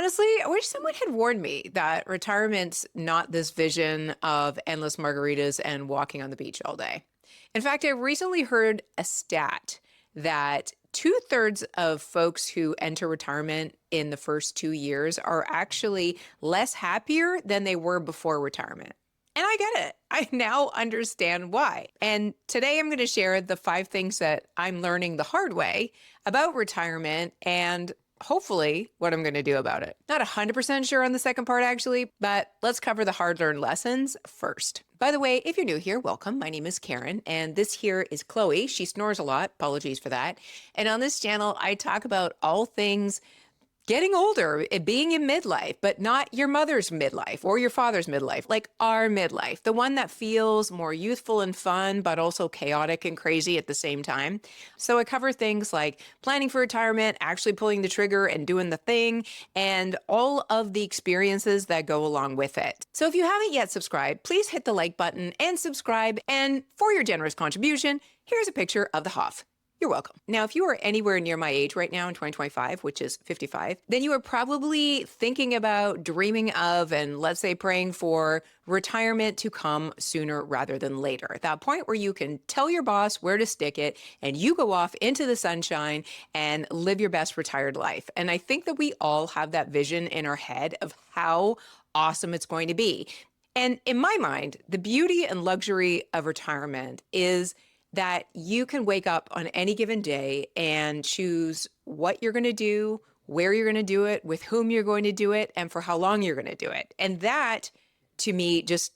Honestly, I wish someone had warned me that retirement's not this vision of endless margaritas and walking on the beach all day. In fact, I recently heard a stat that two-thirds of folks who enter retirement in the first 2 years are actually less happier than they were before retirement. And I get it. I now understand why. And today I'm going to share the 5 things that I'm learning the hard way about retirement and hopefully what I'm going to do about it. Not 100% sure on the second part, actually, but let's cover the hard learned lessons first. By the way, if you're new here, welcome. My name is Karen, and this here is Chloe. She snores a lot. Apologies for that. And on this channel, I talk about all things getting older, being in midlife, but not your mother's midlife or your father's midlife, like our midlife, the one that feels more youthful and fun, but also chaotic and crazy at the same time. So I cover things like planning for retirement, actually pulling the trigger and doing the thing, and all of the experiences that go along with it. So if you haven't yet subscribed, please hit the like button and subscribe. And for your generous contribution, here's a picture of the Hoff. You're welcome. Now, if you are anywhere near my age right now in 2025, which is 55, then you are probably thinking about, dreaming of, and let's say praying for retirement to come sooner rather than later. At that point where you can tell your boss where to stick it and you go off into the sunshine and live your best retired life. And I think that we all have that vision in our head of how awesome it's going to be. And in my mind, the beauty and luxury of retirement is that you can wake up on any given day and choose what you're going to do, where you're going to do it, with whom you're going to do it, and for how long you're going to do it. And that, to me, just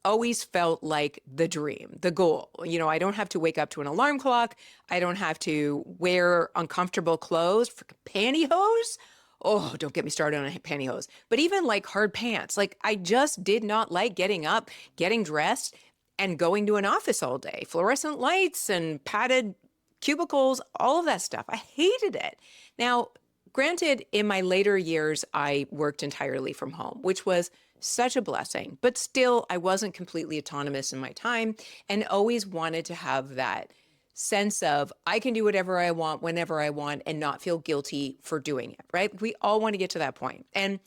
always felt like the dream, the goal. You know, I don't have to wake up to an alarm clock. I don't have to wear uncomfortable clothes, for pantyhose. Oh, don't get me started on pantyhose. But even like hard pants, like I just did not like getting up, getting dressed, and going to an office all day, fluorescent lights and padded cubicles, all of that stuff. I hated it. Now, granted, in my later years, I worked entirely from home, which was such a blessing, but still I wasn't completely autonomous in my time and always wanted to have that sense of I can do whatever I want, whenever I want, and not feel guilty for doing it, right? We all want to get to that point. And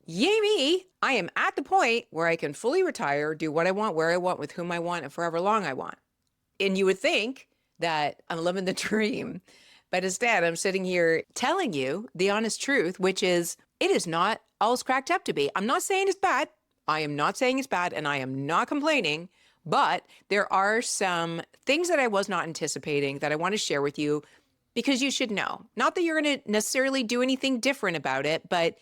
yay me, I am at the point where I can fully retire, do what I want, where I want, with whom I want, and forever long I want. And you would think that I'm living the dream, but instead I'm sitting here telling you the honest truth, which is it is not all it's cracked up to be. I'm not saying it's bad. I am not saying it's bad, and I am not complaining, but there are some things that I was not anticipating that I want to share with you because you should know. Not that you're going to necessarily do anything different about it, but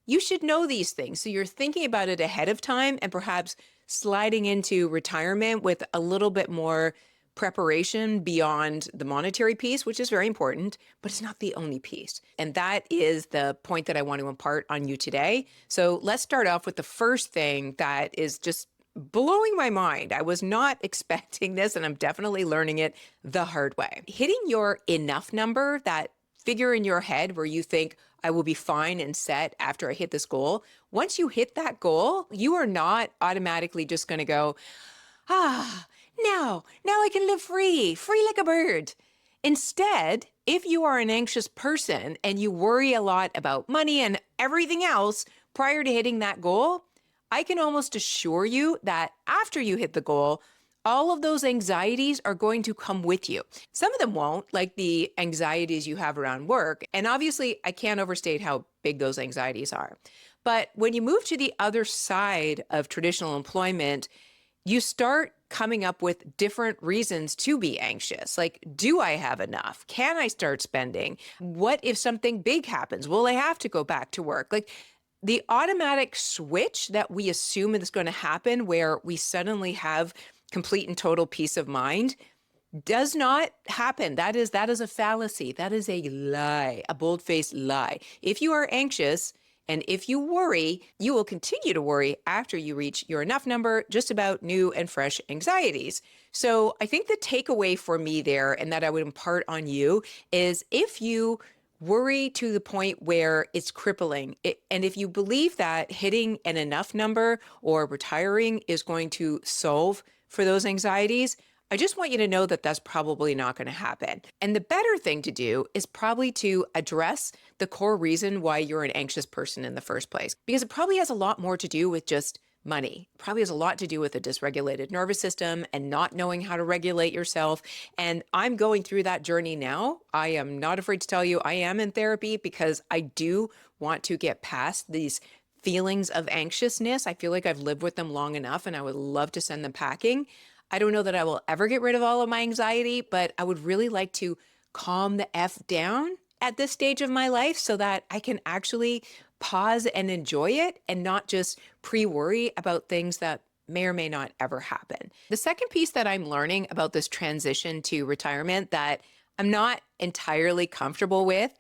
you should know these things. So you're thinking about it ahead of time and perhaps sliding into retirement with a little bit more preparation beyond the monetary piece, which is very important, but it's not the only piece. And that is the point that I want to impart on you today. So let's start off with the first thing that is just blowing my mind. I was not expecting this, and I'm definitely learning it the hard way. Hitting your enough number, that figure in your head where you think, I will be fine and set after I hit this goal. Once you hit that goal, you are not automatically just going to go, now I can live free like a bird. Instead, if you are an anxious person and you worry a lot about money and everything else prior to hitting that goal, I can almost assure you that after you hit the goal, all of those anxieties are going to come with you. Some of them won't, like the anxieties you have around work. And obviously, I can't overstate how big those anxieties are. But when you move to the other side of traditional employment, you start coming up with different reasons to be anxious. Like, do I have enough? Can I start spending? What if something big happens? Will I have to go back to work? Like, the automatic switch that we assume is going to happen where we suddenly have complete and total peace of mind does not happen. That is a fallacy. That is a lie, a bold-faced lie. If you are anxious and if you worry, you will continue to worry after you reach your enough number, just about new and fresh anxieties. So I think the takeaway for me there, and that I would impart on you, is if you worry to the point where it's crippling, and if you believe that hitting an enough number or retiring is going to solve for those anxieties, I just want you to know that that's probably not going to happen. And the better thing to do is probably to address the core reason why you're an anxious person in the first place, because it probably has a lot more to do with just money. It probably has a lot to do with a dysregulated nervous system and not knowing how to regulate yourself. And I'm going through that journey now. I am not afraid to tell you I am in therapy because I do want to get past these feelings of anxiousness. I feel like I've lived with them long enough and I would love to send them packing. I don't know that I will ever get rid of all of my anxiety, but I would really like to calm the F down at this stage of my life so that I can actually pause and enjoy it and not just pre-worry about things that may or may not ever happen. The second piece that I'm learning about this transition to retirement that I'm not entirely comfortable with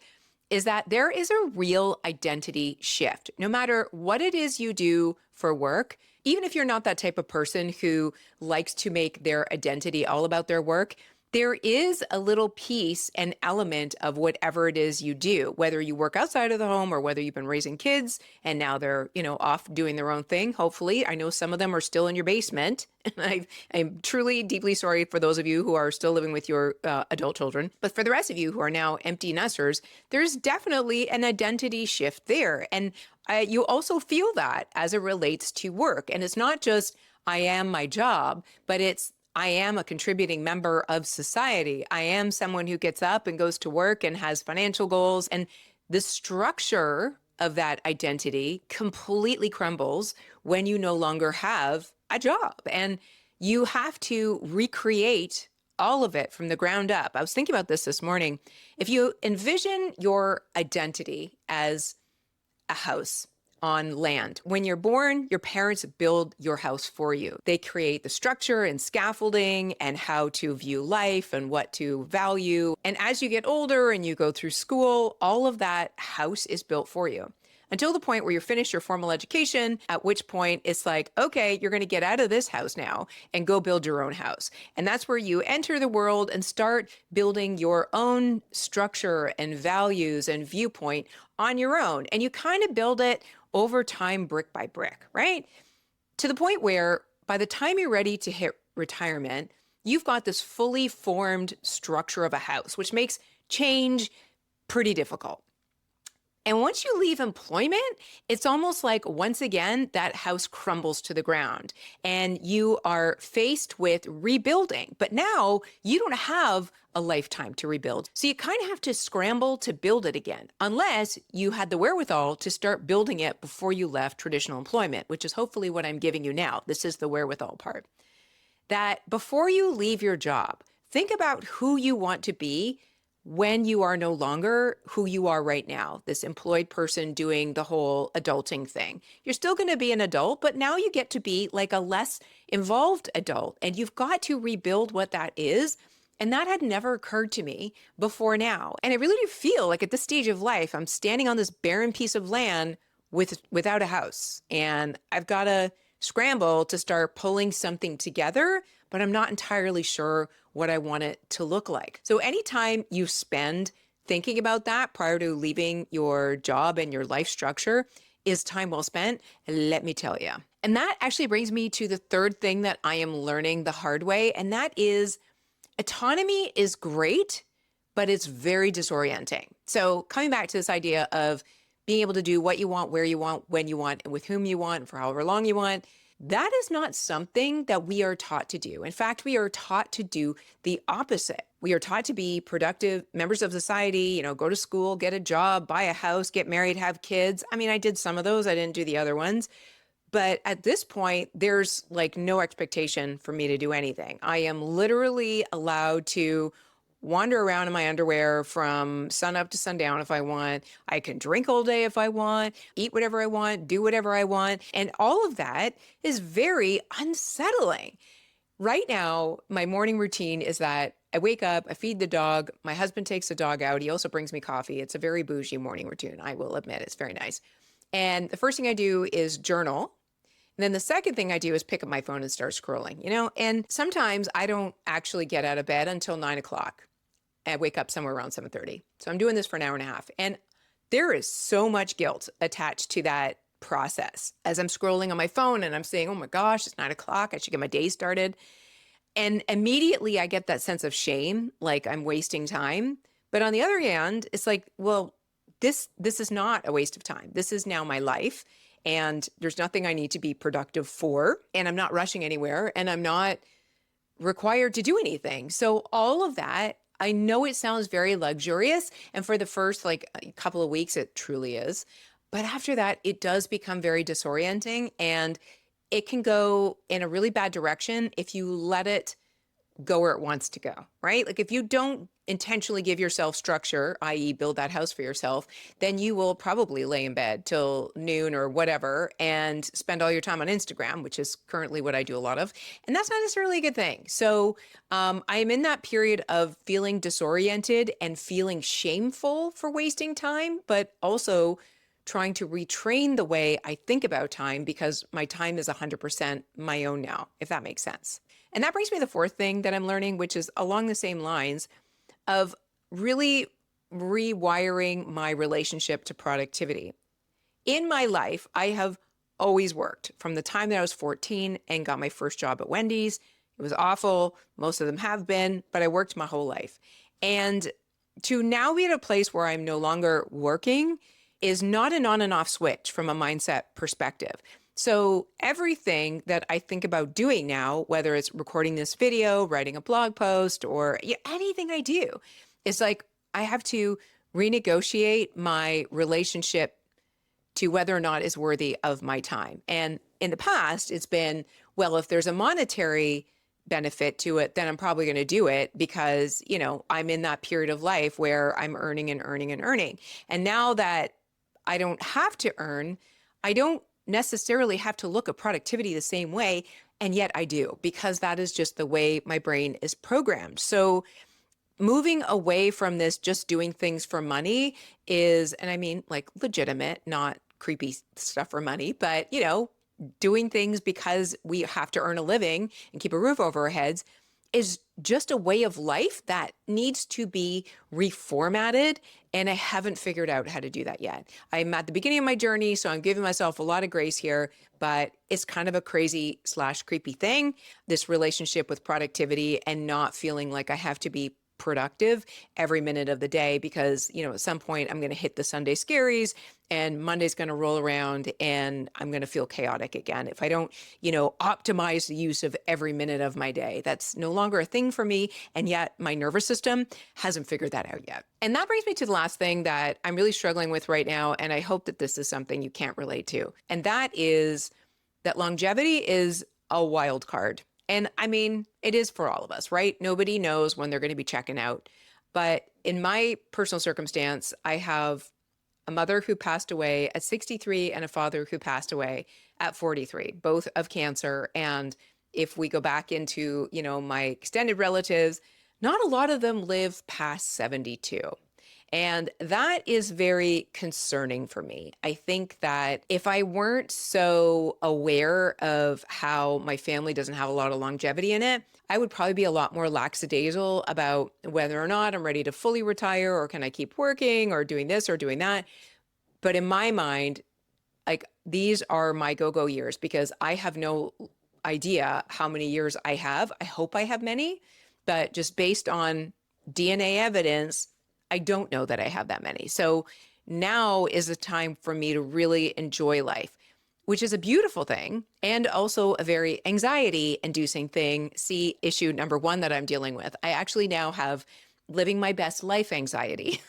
is that there is a real identity shift. No matter what it is you do for work, even if you're not that type of person who likes to make their identity all about their work, there is a little piece and element of whatever it is you do, whether you work outside of the home or whether you've been raising kids and now they're, off doing their own thing. Hopefully, I know some of them are still in your basement. And I'm truly deeply sorry for those of you who are still living with your adult children. But for the rest of you who are now empty nesters, there's definitely an identity shift there. And you also feel that as it relates to work. And it's not just I am my job, but it's I am a contributing member of society. I am someone who gets up and goes to work and has financial goals. And the structure of that identity completely crumbles when you no longer have a job. And you have to recreate all of it from the ground up. I was thinking about this morning. If you envision your identity as a house on land. When you're born, your parents build your house for you. They create the structure and scaffolding and how to view life and what to value. And as you get older and you go through school, all of that house is built for you until the point where you finish your formal education, at which point it's like, okay, you're going to get out of this house now and go build your own house. And that's where you enter the world and start building your own structure and values and viewpoint on your own. And you kind of build it over time, brick by brick, right? To the point where by the time you're ready to hit retirement, you've got this fully formed structure of a house, which makes change pretty difficult. And once you leave employment, it's almost like once again, that house crumbles to the ground and you are faced with rebuilding. But now you don't have a lifetime to rebuild. So you kind of have to scramble to build it again, unless you had the wherewithal to start building it before you left traditional employment, which is hopefully what I'm giving you now. This is the wherewithal part. That before you leave your job, think about who you want to be when you are no longer who you are right now, this employed person doing the whole adulting thing. You're still going to be an adult, but now you get to be like a less involved adult, and you've got to rebuild what that is. And that had never occurred to me before now. And I really do feel like at this stage of life, I'm standing on this barren piece of land without a house. And I've got to scramble to start pulling something together, but I'm not entirely sure what I want it to look like. So anytime you spend thinking about that prior to leaving your job and your life structure is time well spent, let me tell you. And that actually brings me to the third thing that I am learning the hard way, and that is autonomy is great, but it's very disorienting. So coming back to this idea of being able to do what you want, where you want, when you want, and with whom you want, for however long you want, that is not something that we are taught to do. In fact, we are taught to do the opposite. We are taught to be productive members of society, go to school, get a job, buy a house, get married, have kids. I mean, I did some of those. I didn't do the other ones. But at this point, there's like no expectation for me to do anything. I am literally allowed to wander around in my underwear from sun up to sundown if I want. I can drink all day if I want, eat whatever I want, do whatever I want. And all of that is very unsettling. Right now, my morning routine is that I wake up, I feed the dog, my husband takes the dog out. He also brings me coffee. It's a very bougie morning routine, I will admit. It's very nice. And the first thing I do is journal. And then the second thing I do is pick up my phone and start scrolling, and sometimes I don't actually get out of bed until 9 o'clock. I wake up somewhere around 7:30. So I'm doing this for an hour and a half. And there is so much guilt attached to that process. As I'm scrolling on my phone and I'm saying, oh my gosh, it's 9 o'clock. I should get my day started. And immediately I get that sense of shame, like I'm wasting time. But on the other hand, it's like, well, this is not a waste of time. This is now my life, and there's nothing I need to be productive for, and I'm not rushing anywhere, and I'm not required to do anything. So all of that, I know it sounds very luxurious, and for the first like a couple of weeks it truly is. But after that, it does become very disorienting, and it can go in a really bad direction if you let it go where it wants to go, right? Like if you don't intentionally give yourself structure, i.e., build that house for yourself, then you will probably lay in bed till noon or whatever and spend all your time on Instagram, which is currently what I do a lot of. And that's not necessarily a good thing. So I am in that period of feeling disoriented and feeling shameful for wasting time, but also trying to retrain the way I think about time because my time is 100% my own now, if that makes sense. And that brings me to the fourth thing that I'm learning, which is along the same lines of really rewiring my relationship to productivity. In my life, I have always worked from the time that I was 14 and got my first job at Wendy's. It was awful. Most of them have been, but I worked my whole life. And to now be at a place where I'm no longer working is not an on and off switch from a mindset perspective. So everything that I think about doing now, whether it's recording this video, writing a blog post, or anything I do, is like I have to renegotiate my relationship to whether or not it's worthy of my time. And in the past, it's been, well, if there's a monetary benefit to it, then I'm probably going to do it because, I'm in that period of life where I'm earning and earning and earning. And now that I don't have to earn, I don't necessarily have to look at productivity the same way. And yet I do, because that is just the way my brain is programmed. So moving away from this just doing things for money is, and I mean like legitimate, not creepy stuff for money, but doing things because we have to earn a living and keep a roof over our heads is just a way of life that needs to be reformatted. And I haven't figured out how to do that yet. I'm at the beginning of my journey, so I'm giving myself a lot of grace here, but it's kind of a crazy / creepy thing, this relationship with productivity and not feeling like I have to be productive every minute of the day because, at some point I'm going to hit the Sunday scaries and Monday's going to roll around and I'm going to feel chaotic again. If I don't, optimize the use of every minute of my day, that's no longer a thing for me. And yet my nervous system hasn't figured that out yet. And that brings me to the last thing that I'm really struggling with right now. And I hope that this is something you can't relate to. And that is that longevity is a wild card. And I mean, it is for all of us, right? Nobody knows when they're going to be checking out. But in my personal circumstance, I have a mother who passed away at 63 and a father who passed away at 43, both of cancer. And if we go back into, my extended relatives, not a lot of them live past 72. And that is very concerning for me. I think that if I weren't so aware of how my family doesn't have a lot of longevity in it, I would probably be a lot more lackadaisical about whether or not I'm ready to fully retire or can I keep working or doing this or doing that. But in my mind, like these are my go-go years because I have no idea how many years I have. I hope I have many, but just based on DNA evidence, I don't know that I have that many. So now is the time for me to really enjoy life, which is a beautiful thing and also a very anxiety inducing thing. See issue number one that I'm dealing with. I actually now have living my best life anxiety.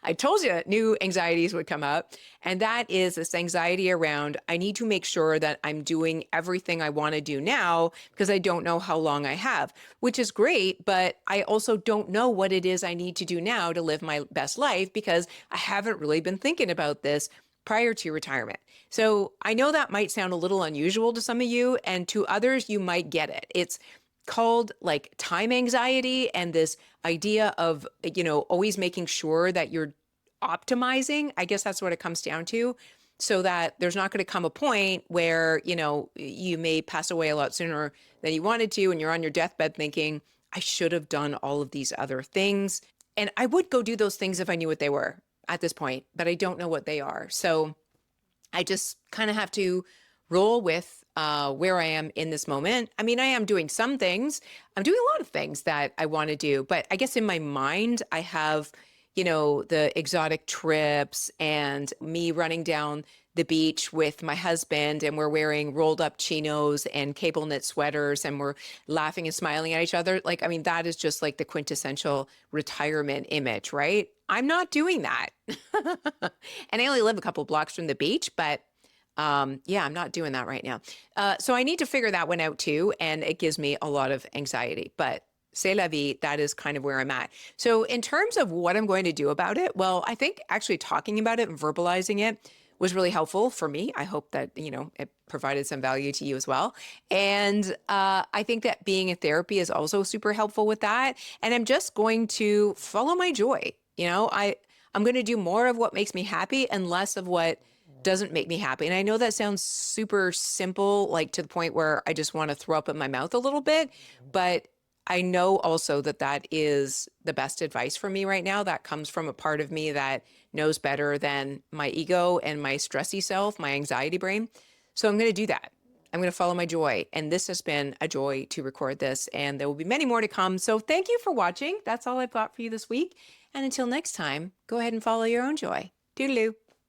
I told you new anxieties would come up. And that is this anxiety around, I need to make sure that I'm doing everything I want to do now because I don't know how long I have, which is great. But I also don't know what it is I need to do now to live my best life because I haven't really been thinking about this prior to retirement. So I know that might sound a little unusual to some of you, and to others, you might get it. It's called like time anxiety and this idea of, always making sure that you're optimizing. I guess that's what it comes down to, so that there's not going to come a point where, you may pass away a lot sooner than you wanted to. And you're on your deathbed thinking, I should have done all of these other things. And I would go do those things if I knew what they were at this point, but I don't know what they are. So I just kind of have to roll with where I am in this moment. I mean, I am doing some things. I'm doing a lot of things that I want to do, but I guess in my mind, I have, the exotic trips and me running down the beach with my husband, and we're wearing rolled up chinos and cable knit sweaters, and we're laughing and smiling at each other. Like, I mean, that is just like the quintessential retirement image, right? I'm not doing that. And I only live a couple blocks from the beach, but yeah, I'm not doing that right now. So I need to figure that one out too. And it gives me a lot of anxiety, but c'est la vie, that is kind of where I'm at. So in terms of what I'm going to do about it, well, I think actually talking about it and verbalizing it was really helpful for me. I hope that, it provided some value to you as well. And I think that being in therapy is also super helpful with that. And I'm just going to follow my joy. I'm going to do more of what makes me happy and less of what doesn't make me happy. And I know that sounds super simple, like to the point where I just want to throw up in my mouth a little bit, but I know also that that is the best advice for me right now. That comes from a part of me that knows better than my ego and my stressy self, my anxiety brain. So I'm going to do that. I'm going to follow my joy. And this has been a joy to record this, and there will be many more to come. So thank you for watching. That's all I've got for you this week. And until next time, go ahead and follow your own joy. Toodaloo.